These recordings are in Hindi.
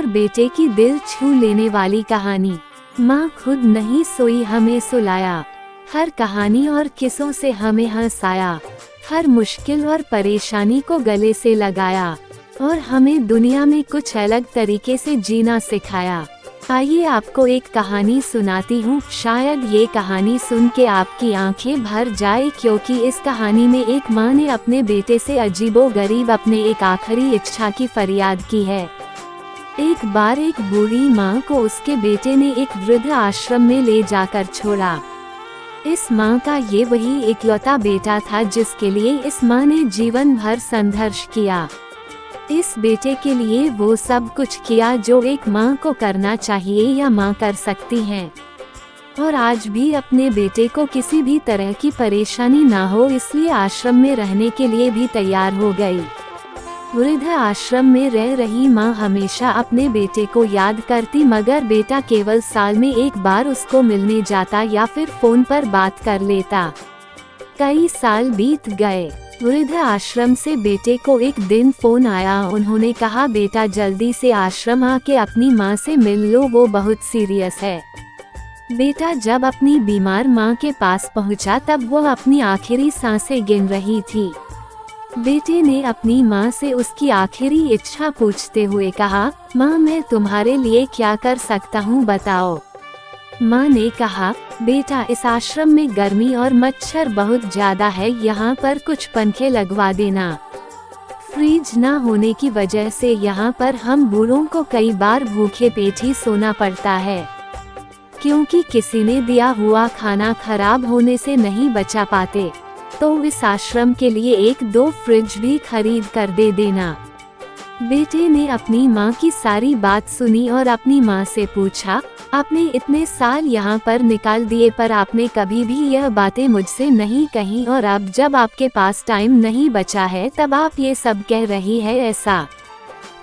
और बेटे की दिल छू लेने वाली कहानी। माँ खुद नहीं सोई हमें सुलाया, हर कहानी और किस्सों से हमें हंसाया, हर मुश्किल और परेशानी को गले से लगाया और हमें दुनिया में कुछ अलग तरीके से जीना सिखाया। आइए आपको एक कहानी सुनाती हूँ, शायद ये कहानी सुन के आपकी आंखें भर जाए, क्योंकि इस कहानी में एक माँ ने अपने बेटे से अजीबोगरीब अपने एक आखिरी इच्छा की फरियाद की है। एक बार एक बूढ़ी माँ को उसके बेटे ने एक वृद्ध आश्रम में ले जाकर छोड़ा। इस माँ का ये वही इकलौता बेटा था जिसके लिए इस माँ ने जीवन भर संघर्ष किया। इस बेटे के लिए वो सब कुछ किया जो एक माँ को करना चाहिए या माँ कर सकती है, और आज भी अपने बेटे को किसी भी तरह की परेशानी ना हो इसलिए आश्रम में रहने के लिए भी तैयार हो गई। वृद्ध आश्रम में रह रही माँ हमेशा अपने बेटे को याद करती, मगर बेटा केवल साल में एक बार उसको मिलने जाता या फिर फोन पर बात कर लेता। कई साल बीत गए। वृद्ध आश्रम से बेटे को एक दिन फोन आया। उन्होंने कहा, बेटा जल्दी से आश्रम आके अपनी माँ से मिल लो, वो बहुत सीरियस है। बेटा जब अपनी बीमार माँ के पास पहुँचा तब वो अपनी आखिरी सांसें गिन रही थी। बेटे ने अपनी माँ से उसकी आखिरी इच्छा पूछते हुए कहा, माँ मैं तुम्हारे लिए क्या कर सकता हूँ बताओ। माँ ने कहा, बेटा इस आश्रम में गर्मी और मच्छर बहुत ज्यादा है, यहाँ पर कुछ पंखे लगवा देना। फ्रिज ना होने की वजह से यहाँ पर हम बूढ़ों को कई बार भूखे पेट ही सोना पड़ता है, क्योंकि किसी ने दिया हुआ खाना खराब होने से नहीं बचा पाते, तो इस आश्रम के लिए 1-2 फ्रिज भी खरीद कर दे देना। बेटे ने अपनी माँ की सारी बात सुनी और अपनी माँ से पूछा, आपने इतने साल यहाँ पर निकाल दिए पर आपने कभी भी यह बातें मुझसे नहीं कही, और अब जब आपके पास टाइम नहीं बचा है तब आप ये सब कह रही है, ऐसा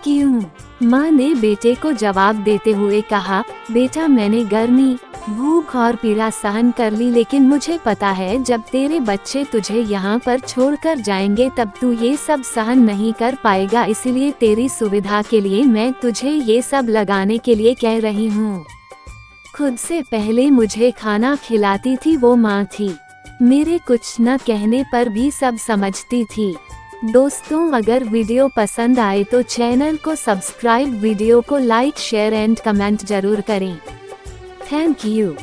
क्यों? माँ ने बेटे को जवाब देते हुए कहा, बेटा मैंने गर्मी, भूख और पीड़ा सहन कर ली, लेकिन मुझे पता है जब तेरे बच्चे तुझे यहाँ पर छोड़कर जाएंगे तब तू ये सब सहन नहीं कर पाएगा, इसलिए तेरी सुविधा के लिए मैं तुझे ये सब लगाने के लिए कह रही हूँ। खुद से पहले मुझे खाना खिलाती थी वो माँ थी, मेरे कुछ न कहने पर भी सब समझती थी। दोस्तों अगर वीडियो पसंद आए तो चैनल को सब्सक्राइब, वीडियो को लाइक, शेयर एंड कमेंट जरूर करें। Thank you.